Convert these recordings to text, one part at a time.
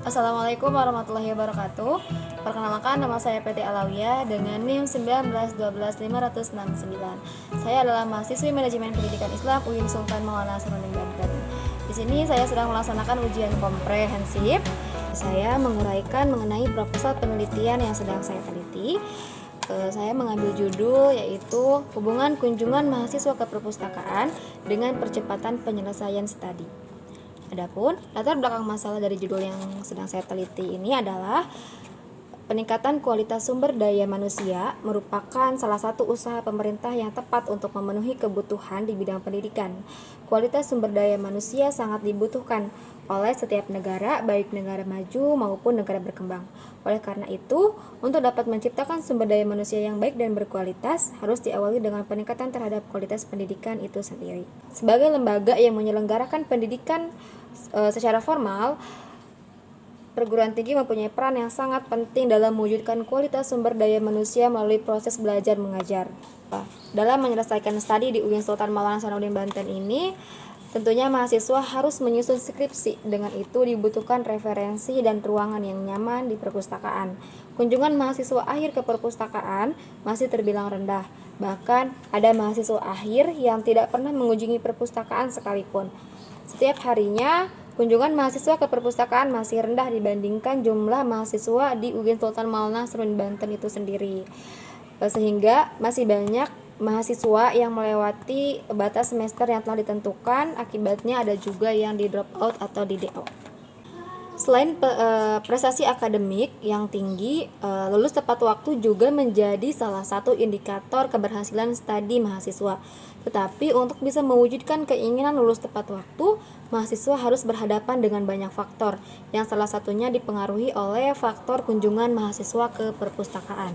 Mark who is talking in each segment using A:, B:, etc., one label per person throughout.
A: Assalamualaikum warahmatullahi wabarakatuh. Perkenalkan, nama saya PT Alawiyah dengan NIM 1912569. Saya adalah mahasiswi Manajemen Pendidikan Islam UIN Sultan Maulana Hasanuddin Banten. Di sini saya sedang melaksanakan ujian komprehensif. Saya menguraikan mengenai proposal penelitian yang sedang saya teliti. Saya mengambil judul yaitu hubungan kunjungan mahasiswa ke perpustakaan dengan percepatan penyelesaian studi. Adapun latar belakang masalah dari judul yang sedang saya teliti ini adalah peningkatan kualitas sumber daya manusia merupakan salah satu usaha pemerintah yang tepat untuk memenuhi kebutuhan di bidang pendidikan. Kualitas sumber daya manusia sangat dibutuhkan oleh setiap negara, baik negara maju maupun negara berkembang. Oleh karena itu, untuk dapat menciptakan sumber daya manusia yang baik dan berkualitas, harus diawali dengan peningkatan terhadap kualitas pendidikan itu sendiri. Sebagai lembaga yang menyelenggarakan pendidikan secara formal, perguruan tinggi mempunyai peran yang sangat penting dalam mewujudkan kualitas sumber daya manusia melalui proses belajar mengajar. Dalam menyelesaikan studi di UIN Sultan Maulana Hasanuddin Banten ini, tentunya mahasiswa harus menyusun skripsi. Dengan itu dibutuhkan referensi dan ruangan yang nyaman di perpustakaan. Kunjungan mahasiswa akhir ke perpustakaan masih terbilang rendah. Bahkan ada mahasiswa akhir yang tidak pernah mengunjungi perpustakaan sekalipun. Setiap harinya, kunjungan mahasiswa ke perpustakaan masih rendah dibandingkan jumlah mahasiswa di UIN Sultan Maulana Hasanuddin Banten itu sendiri. Sehingga masih banyak mahasiswa yang melewati batas semester yang telah ditentukan, akibatnya ada juga yang di drop out atau di DO. Selain prestasi akademik yang tinggi, lulus tepat waktu juga menjadi salah satu indikator keberhasilan studi mahasiswa. Tetapi untuk bisa mewujudkan keinginan lulus tepat waktu, mahasiswa harus berhadapan dengan banyak faktor, yang salah satunya dipengaruhi oleh faktor kunjungan mahasiswa ke perpustakaan.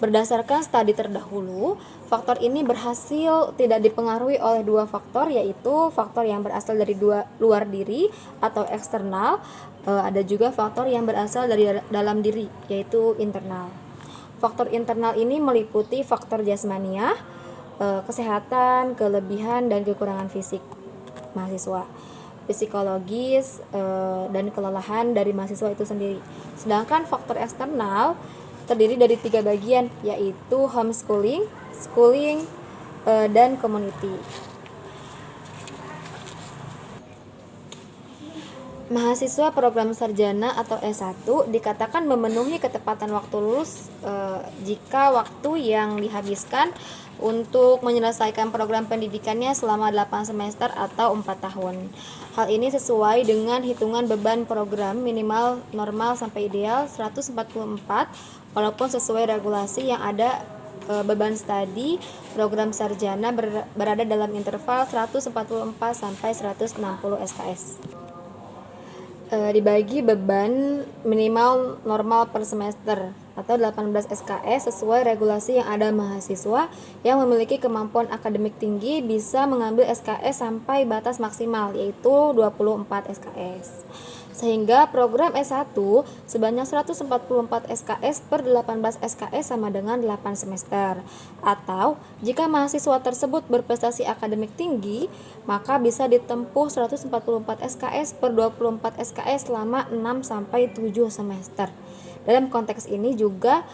A: Berdasarkan studi terdahulu, faktor ini berhasil tidak dipengaruhi oleh dua faktor, yaitu faktor yang berasal dari luar diri atau eksternal, ada juga faktor yang berasal dari dalam diri, yaitu internal. Faktor internal ini meliputi faktor jasmaniah, kesehatan, kelebihan, dan kekurangan fisik mahasiswa, psikologis, dan kelelahan dari mahasiswa itu sendiri. Sedangkan faktor eksternal terdiri dari 3 bagian, yaitu homeschooling, schooling, dan community. Mahasiswa program sarjana atau S1 dikatakan memenuhi ketepatan waktu lulus jika waktu yang dihabiskan untuk menyelesaikan program pendidikannya selama 8 semester atau 4 tahun. Hal ini sesuai dengan hitungan beban program minimal normal sampai ideal 144, walaupun sesuai regulasi yang ada beban studi program sarjana berada dalam interval 144 sampai 160 SKS. Dibagi beban minimal normal per semester atau 18 SKS sesuai regulasi yang ada. Mahasiswa yang memiliki kemampuan akademik tinggi bisa mengambil SKS sampai batas maksimal, yaitu 24 SKS. Sehingga program S1 sebanyak 144 SKS per 18 SKS sama dengan 8 semester. Atau jika mahasiswa tersebut berprestasi akademik tinggi, maka bisa ditempuh 144 SKS per 24 SKS selama 6 sampai 7 semester. Dalam konteks ini juga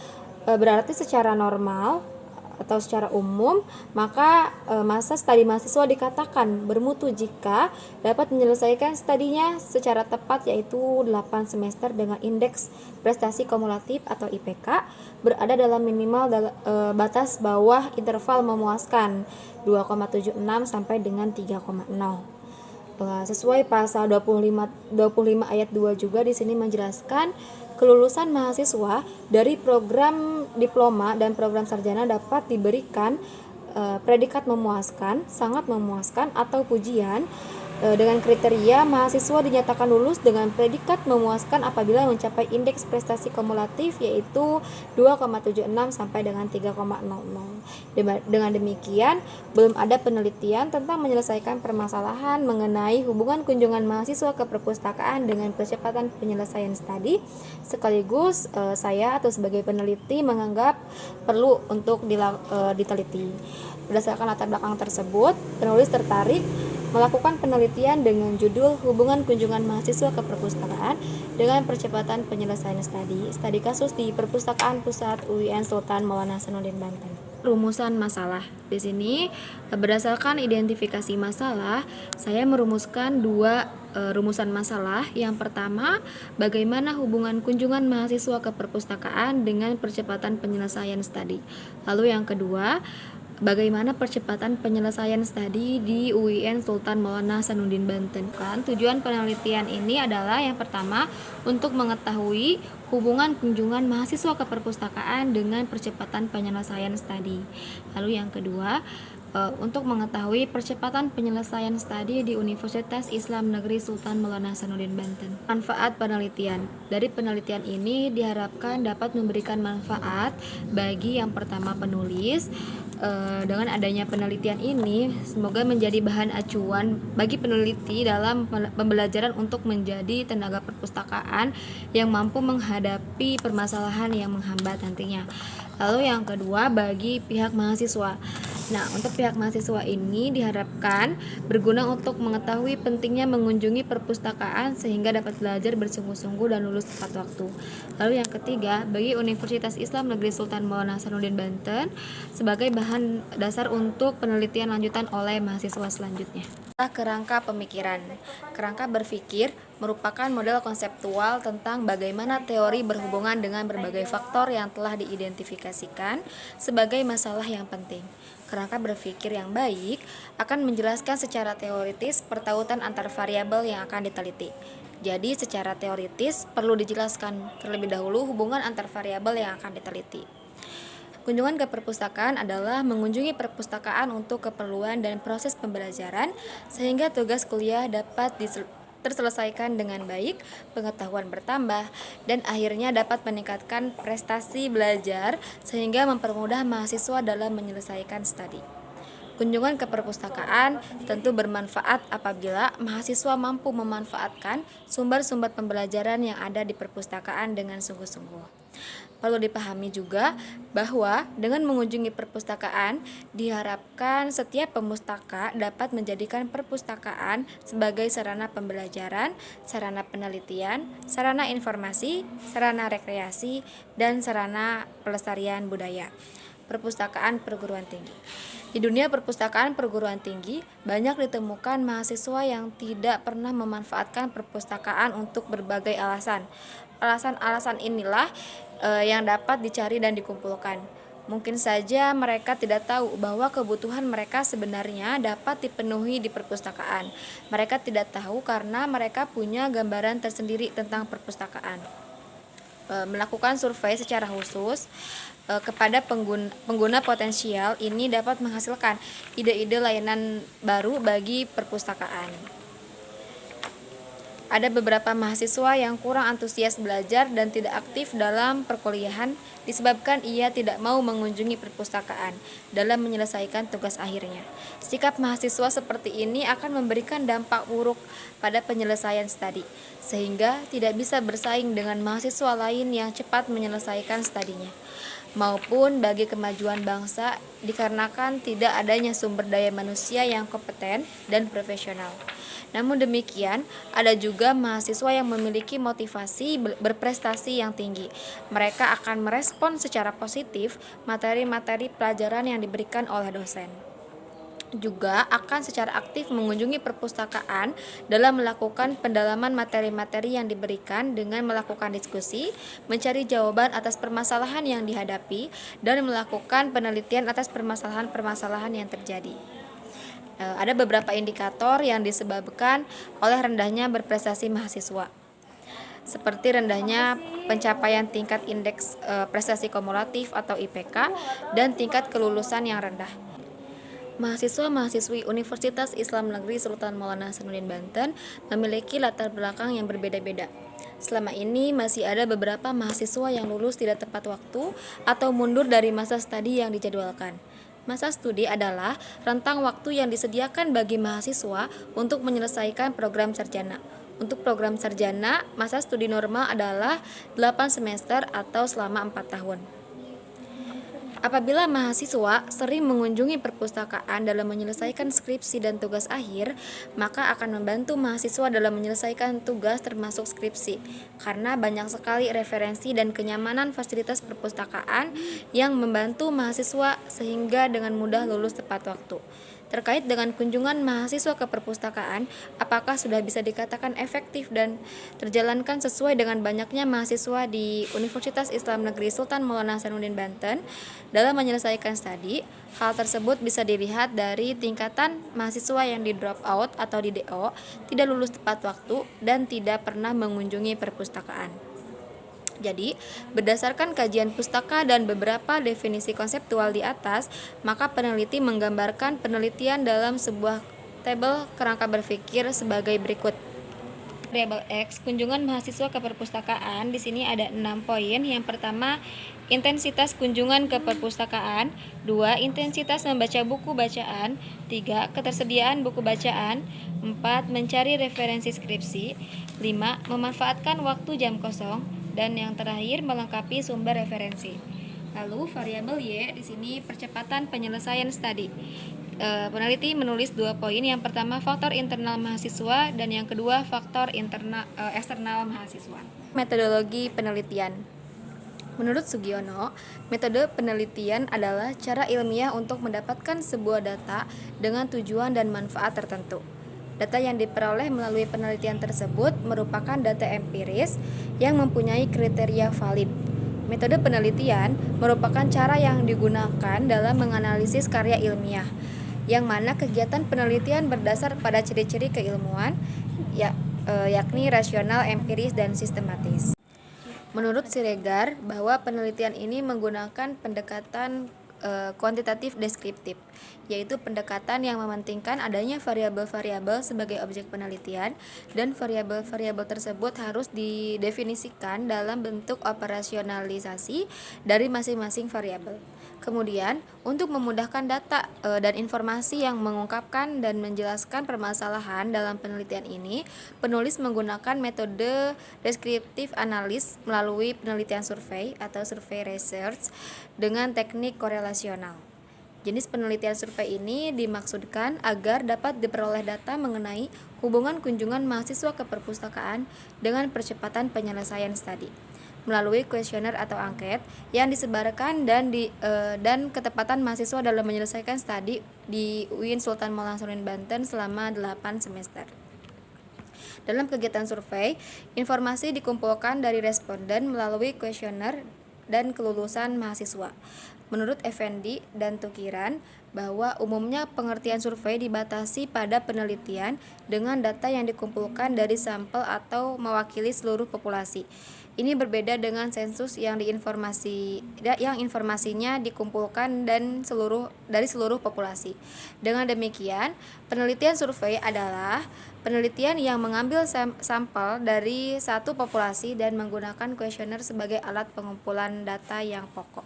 A: berarti secara normal atau secara umum, maka masa studi mahasiswa dikatakan bermutu jika dapat menyelesaikan studinya secara tepat, yaitu 8 semester dengan indeks prestasi kumulatif atau IPK berada dalam minimal batas bawah interval memuaskan 2,76 sampai dengan 3,0. Sesuai pasal 25 ayat 2 juga di sini menjelaskan kelulusan mahasiswa dari program diploma dan program sarjana dapat diberikan predikat memuaskan, sangat memuaskan, atau pujian dengan kriteria mahasiswa dinyatakan lulus dengan predikat memuaskan apabila mencapai indeks prestasi kumulatif yaitu 2,76 sampai dengan 3,00. Dengan demikian, belum ada penelitian tentang menyelesaikan permasalahan mengenai hubungan kunjungan mahasiswa ke perpustakaan dengan percepatan penyelesaian studi. Sekaligus saya atau sebagai peneliti menganggap perlu untuk diteliti. Berdasarkan latar belakang tersebut, penulis tertarik melakukan penelitian dengan judul Hubungan Kunjungan Mahasiswa ke Perpustakaan dengan Percepatan Penyelesaian Studi kasus di Perpustakaan Pusat UIN Sultan Maulana Hasanuddin Banten. Rumusan masalah. Di sini berdasarkan identifikasi masalah, saya merumuskan dua rumusan masalah. Yang pertama, bagaimana hubungan kunjungan mahasiswa ke perpustakaan dengan percepatan penyelesaian studi. Lalu yang kedua, bagaimana percepatan penyelesaian studi di UIN Sultan Maulana Hasanuddin Banten. Tujuan penelitian ini adalah yang pertama, untuk mengetahui hubungan kunjungan mahasiswa ke perpustakaan dengan percepatan penyelesaian studi. Lalu yang kedua, untuk mengetahui percepatan penyelesaian studi di Universitas Islam Negeri Sultan Maulana Hasanuddin Banten. Manfaat penelitian. Dari penelitian ini diharapkan dapat memberikan manfaat bagi yang pertama penulis. Dengan adanya penelitian ini, semoga menjadi bahan acuan bagi peneliti dalam pembelajaran untuk menjadi tenaga perpustakaan yang mampu menghadapi permasalahan yang menghambat nantinya. Lalu yang kedua, bagi pihak mahasiswa. Nah, untuk pihak mahasiswa ini diharapkan berguna untuk mengetahui pentingnya mengunjungi perpustakaan sehingga dapat belajar bersungguh-sungguh dan lulus tepat waktu. Lalu yang ketiga, bagi Universitas Islam Negeri Sultan Maulana Hasanuddin Banten sebagai bahan dasar untuk penelitian lanjutan oleh mahasiswa selanjutnya. Kerangka pemikiran. Kerangka berpikir merupakan model konseptual tentang bagaimana teori berhubungan dengan berbagai faktor yang telah diidentifikasikan sebagai masalah yang penting. Kerangka berpikir yang baik akan menjelaskan secara teoritis pertautan antar variabel yang akan diteliti. Jadi secara teoritis perlu dijelaskan terlebih dahulu hubungan antar variabel yang akan diteliti. Kunjungan ke perpustakaan adalah mengunjungi perpustakaan untuk keperluan dan proses pembelajaran sehingga tugas kuliah dapat terselesaikan dengan baik, pengetahuan bertambah, dan akhirnya dapat meningkatkan prestasi belajar sehingga mempermudah mahasiswa dalam menyelesaikan studi. Kunjungan ke perpustakaan tentu bermanfaat apabila mahasiswa mampu memanfaatkan sumber-sumber pembelajaran yang ada di perpustakaan dengan sungguh-sungguh. Perlu dipahami juga bahwa dengan mengunjungi perpustakaan diharapkan setiap pemustaka dapat menjadikan perpustakaan sebagai sarana pembelajaran, sarana penelitian, sarana informasi, sarana rekreasi, dan sarana pelestarian budaya. Perpustakaan perguruan tinggi. Di dunia perpustakaan perguruan tinggi banyak ditemukan mahasiswa yang tidak pernah memanfaatkan perpustakaan untuk berbagai alasan. Alasan-alasan inilah yang dapat dicari dan dikumpulkan. Mungkin saja mereka tidak tahu bahwa kebutuhan mereka sebenarnya dapat dipenuhi di perpustakaan. Mereka tidak tahu karena mereka punya gambaran tersendiri tentang perpustakaan. Melakukan survei secara khusus kepada pengguna potensial ini dapat menghasilkan ide-ide layanan baru bagi perpustakaan. Ada beberapa mahasiswa yang kurang antusias belajar dan tidak aktif dalam perkuliahan disebabkan ia tidak mau mengunjungi perpustakaan dalam menyelesaikan tugas akhirnya. Sikap mahasiswa seperti ini akan memberikan dampak buruk pada penyelesaian studi, sehingga tidak bisa bersaing dengan mahasiswa lain yang cepat menyelesaikan studinya, maupun bagi kemajuan bangsa dikarenakan tidak adanya sumber daya manusia yang kompeten dan profesional. Namun demikian, ada juga mahasiswa yang memiliki motivasi berprestasi yang tinggi. Mereka akan merespon secara positif materi-materi pelajaran yang diberikan oleh dosen. Juga akan secara aktif mengunjungi perpustakaan dalam melakukan pendalaman materi-materi yang diberikan dengan melakukan diskusi, mencari jawaban atas permasalahan yang dihadapi, dan melakukan penelitian atas permasalahan-permasalahan yang terjadi. Ada beberapa indikator yang disebabkan oleh rendahnya berprestasi mahasiswa, seperti rendahnya pencapaian tingkat indeks prestasi kumulatif atau IPK dan tingkat kelulusan yang rendah. Mahasiswa-mahasiswi Universitas Islam Negeri Sultan Maulana Hasanuddin Banten memiliki latar belakang yang berbeda-beda. Selama ini masih ada beberapa mahasiswa yang lulus tidak tepat waktu atau mundur dari masa studi yang dijadwalkan. Masa studi adalah rentang waktu yang disediakan bagi mahasiswa untuk menyelesaikan program sarjana. Untuk program sarjana, masa studi normal adalah 8 semester atau selama 4 tahun. Apabila mahasiswa sering mengunjungi perpustakaan dalam menyelesaikan skripsi dan tugas akhir, maka akan membantu mahasiswa dalam menyelesaikan tugas termasuk skripsi, karena banyak sekali referensi dan kenyamanan fasilitas perpustakaan yang membantu mahasiswa sehingga dengan mudah lulus tepat waktu. Terkait dengan kunjungan mahasiswa ke perpustakaan, apakah sudah bisa dikatakan efektif dan terjalankan sesuai dengan banyaknya mahasiswa di Universitas Islam Negeri Sultan Maulana Hasanuddin Banten dalam menyelesaikan studi? Hal tersebut bisa dilihat dari tingkatan mahasiswa yang di drop out atau di DO, tidak lulus tepat waktu, dan tidak pernah mengunjungi perpustakaan. Jadi, berdasarkan kajian pustaka dan beberapa definisi konseptual di atas, maka peneliti menggambarkan penelitian dalam sebuah tabel kerangka berpikir sebagai berikut. Variabel X, kunjungan mahasiswa ke perpustakaan. Di sini ada 6 poin. Yang pertama, intensitas kunjungan ke perpustakaan. 2, intensitas membaca buku bacaan. 3, ketersediaan buku bacaan. 4, mencari referensi skripsi. 5, memanfaatkan waktu jam kosong. Dan yang terakhir, melengkapi sumber referensi. Lalu variabel Y di sini percepatan penyelesaian studi. Peneliti menulis 2 poin. Yang pertama, faktor internal mahasiswa, dan yang kedua, faktor eksternal mahasiswa. Metodologi penelitian. Menurut Sugiono, metode penelitian adalah cara ilmiah untuk mendapatkan sebuah data dengan tujuan dan manfaat tertentu. Data yang diperoleh melalui penelitian tersebut merupakan data empiris yang mempunyai kriteria valid. Metode penelitian merupakan cara yang digunakan dalam menganalisis karya ilmiah, yang mana kegiatan penelitian berdasar pada ciri-ciri keilmuan, yakni rasional, empiris, dan sistematis. Menurut Siregar, bahwa penelitian ini menggunakan pendekatan kuantitatif deskriptif, yaitu pendekatan yang mementingkan adanya variabel-variabel sebagai objek penelitian, dan variabel-variabel tersebut harus didefinisikan dalam bentuk operasionalisasi dari masing-masing variabel. Kemudian, untuk memudahkan data dan informasi yang mengungkapkan dan menjelaskan permasalahan dalam penelitian ini, penulis menggunakan metode deskriptif analis melalui penelitian survei atau survei research dengan teknik korelasional. Jenis penelitian survei ini dimaksudkan agar dapat diperoleh data mengenai hubungan kunjungan mahasiswa ke perpustakaan dengan percepatan penyelesaian studi melalui kuesioner atau angket yang disebarkan dan ketepatan mahasiswa dalam menyelesaikan studi di UIN Sultan Maulana Hasanuddin Banten selama 8 semester. Dalam kegiatan survei, informasi dikumpulkan dari responden melalui kuesioner dan kelulusan mahasiswa. Menurut Effendi dan Tukiran, bahwa umumnya pengertian survei dibatasi pada penelitian dengan data yang dikumpulkan dari sampel atau mewakili seluruh populasi. Ini berbeda dengan sensus yang informasinya dikumpulkan dari seluruh populasi. Dengan demikian, penelitian survei adalah penelitian yang mengambil sampel dari satu populasi dan menggunakan kuesioner sebagai alat pengumpulan data yang pokok.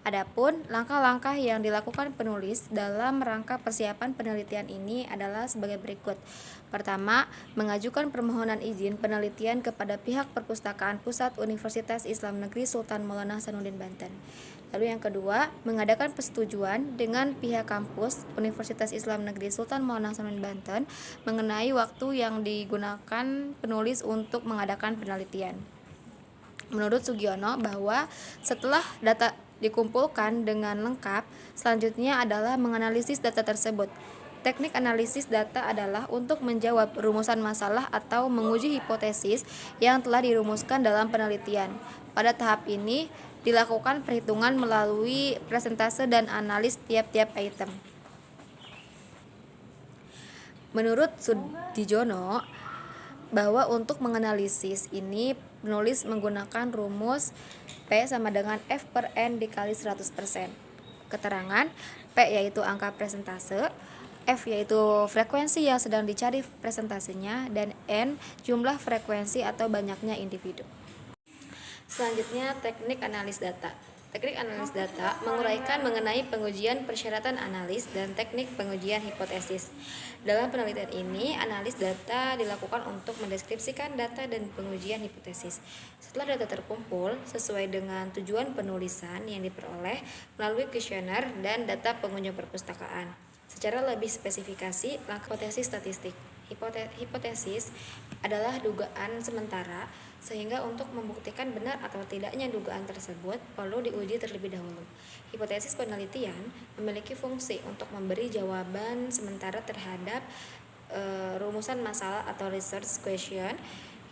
A: Adapun langkah-langkah yang dilakukan penulis dalam rangka persiapan penelitian ini adalah sebagai berikut. Pertama, mengajukan permohonan izin penelitian kepada pihak Perpustakaan Pusat Universitas Islam Negeri Sultan Maulana Hasanuddin Banten. Lalu yang kedua, mengadakan persetujuan dengan pihak kampus Universitas Islam Negeri Sultan Maulana Hasanuddin Banten mengenai waktu yang digunakan penulis untuk mengadakan penelitian. Menurut Sugiono, bahwa setelah data dikumpulkan dengan lengkap, selanjutnya adalah menganalisis data tersebut. Teknik analisis data adalah untuk menjawab rumusan masalah atau menguji hipotesis yang telah dirumuskan dalam penelitian. Pada tahap ini dilakukan perhitungan melalui presentase dan analis tiap-tiap item. Menurut Sudijono, bahwa untuk menganalisis ini penulis menggunakan rumus P sama dengan F per N dikali 100%. Keterangan P yaitu angka presentase, F yaitu frekuensi yang sedang dicari presentasenya, dan N jumlah frekuensi atau banyaknya individu. Selanjutnya, teknik analis data. Teknik analis data menguraikan mengenai pengujian persyaratan analis dan teknik pengujian hipotesis. Dalam penelitian ini, analis data dilakukan untuk mendeskripsikan data dan pengujian hipotesis. Setelah data terkumpul, sesuai dengan tujuan penulisan yang diperoleh melalui kuesioner dan data pengunjung perpustakaan. Secara lebih spesifikasi, langkah hipotesis statistik. Hipotesis adalah dugaan sementara, sehingga untuk membuktikan benar atau tidaknya dugaan tersebut perlu diuji terlebih dahulu. Hipotesis penelitian memiliki fungsi untuk memberi jawaban sementara terhadap rumusan masalah atau research question.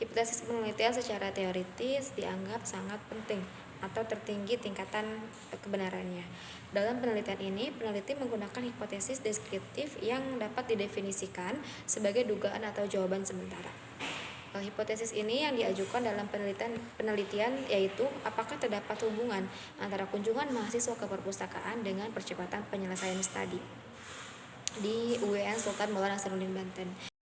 A: Hipotesis penelitian secara teoritis dianggap sangat penting atau tertinggi tingkatan kebenarannya. Dalam penelitian ini, peneliti menggunakan hipotesis deskriptif yang dapat didefinisikan sebagai dugaan atau jawaban sementara. Hipotesis ini yang diajukan dalam penelitian yaitu apakah terdapat hubungan antara kunjungan mahasiswa ke perpustakaan dengan percepatan penyelesaian studi di UIN Sultan Maulana Hasanuddin Banten.